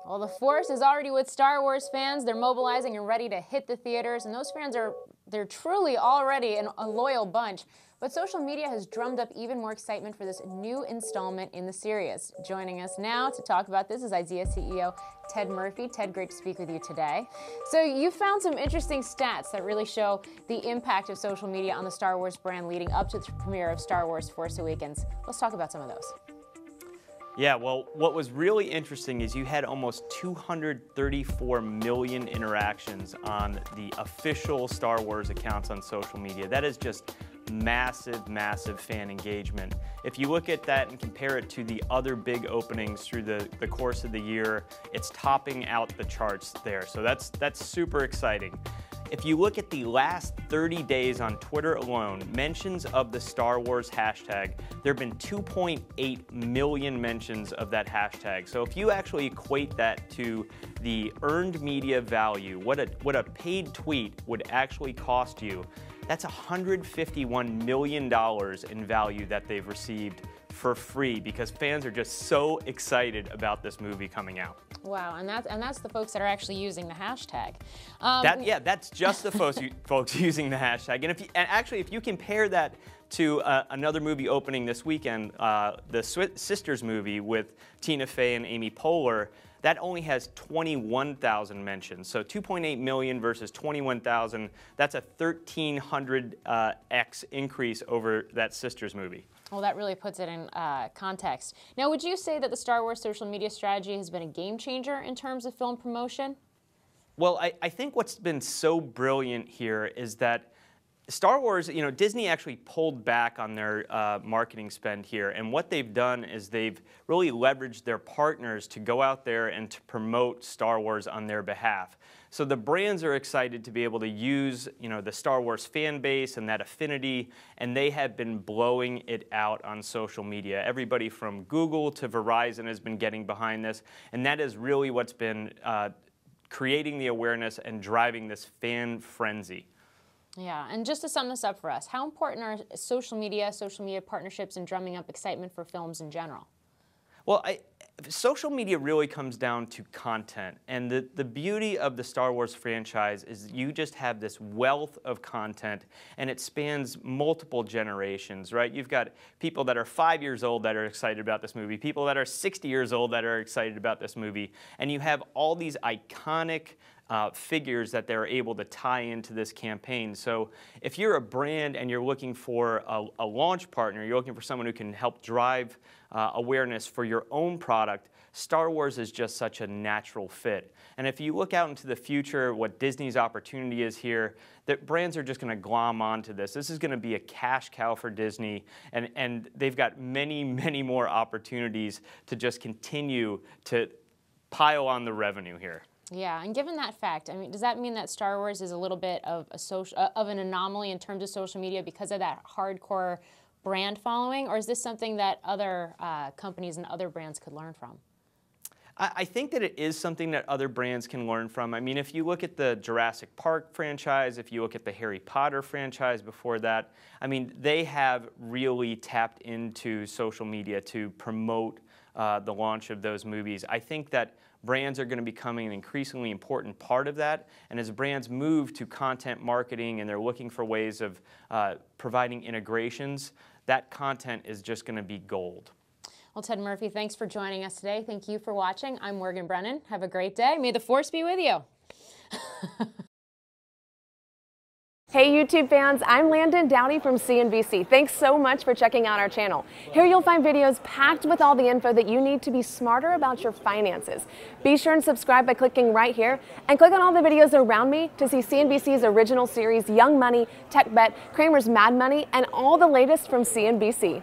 Well, the force is already with Star Wars fans. They're mobilizing and ready to hit the theaters, and those fans they're truly already a loyal bunch. But social media has drummed up even more excitement for this new installment in the series. Joining us now to talk about this is IZEA CEO Ted Murphy. Ted, great to speak with you today. So you found some interesting stats that really show the impact of social media on the Star Wars brand leading up to the premiere of Star Wars Force Awakens. Let's talk about some of those. Yeah, well, what was really interesting is you had almost 234 million interactions on the official Star Wars accounts on social media. That is just massive, massive fan engagement. If you look at that and compare it to the other big openings through the course of the year, it's topping out the charts there. So that's super exciting. If you look at the last 30 days on Twitter alone, mentions of the Star Wars hashtag, there have been 2.8 million mentions of that hashtag. So if you actually equate that to the earned media value, what a paid tweet would actually cost you, that's $151 million in value that they've received for free because fans are just so excited about this movie coming out. Wow, and that's the folks that are actually using the hashtag. That's just the folks using the hashtag. And if you compare that to another movie opening this weekend, the Sisters movie with Tina Fey and Amy Poehler, that only has 21,000 mentions. So 2.8 million versus 21,000, that's a 1,300x increase over that Sisters movie. Well, that really puts it in context. Now, would you say that the Star Wars social media strategy has been a game changer in terms of film promotion? Well, I think what's been so brilliant here is that Star Wars, Disney actually pulled back on their marketing spend here, and what they've done is they've really leveraged their partners to go out there and to promote Star Wars on their behalf. So the brands are excited to be able to use, the Star Wars fan base and that affinity, and they have been blowing it out on social media. Everybody from Google to Verizon has been getting behind this, and that is really what's been creating the awareness and driving this fan frenzy. Yeah, and just to sum this up for us, how important are social media partnerships in drumming up excitement for films in general? Well, social media really comes down to content, and the beauty of the Star Wars franchise is you just have this wealth of content, and it spans multiple generations, right? You've got people that are 5 years old that are excited about this movie, people that are 60 years old that are excited about this movie, and you have all these iconic figures that they're able to tie into this campaign. So if you're a brand and you're looking for a launch partner, you're looking for someone who can help drive awareness for your own product, Star Wars is just such a natural fit. And if you look out into the future, what Disney's opportunity is here, that brands are just going to glom onto this. This is going to be a cash cow for Disney, and they've got many, many more opportunities to just continue to pile on the revenue here. Yeah, and given that fact, does that mean that Star Wars is a little bit of an anomaly in terms of social media because of that hardcore brand following, or is this something that other companies and other brands could learn from? I think that it is something that other brands can learn from. If you look at the Jurassic Park franchise, if you look at the Harry Potter franchise before that, they have really tapped into social media to promote the launch of those movies. I think that brands are going to be becoming an increasingly important part of that, and as brands move to content marketing and they're looking for ways of providing integrations, that content is just going to be gold. Well, Ted Murphy, thanks for joining us today. Thank you for watching. I'm Morgan Brennan. Have a great day. May the force be with you. Hey YouTube fans, I'm Landon Downey from CNBC. Thanks so much for checking out our channel. Here you'll find videos packed with all the info that you need to be smarter about your finances. Be sure and subscribe by clicking right here, and click on all the videos around me to see CNBC's original series Young Money, Tech Bet, Kramer's Mad Money, and all the latest from CNBC.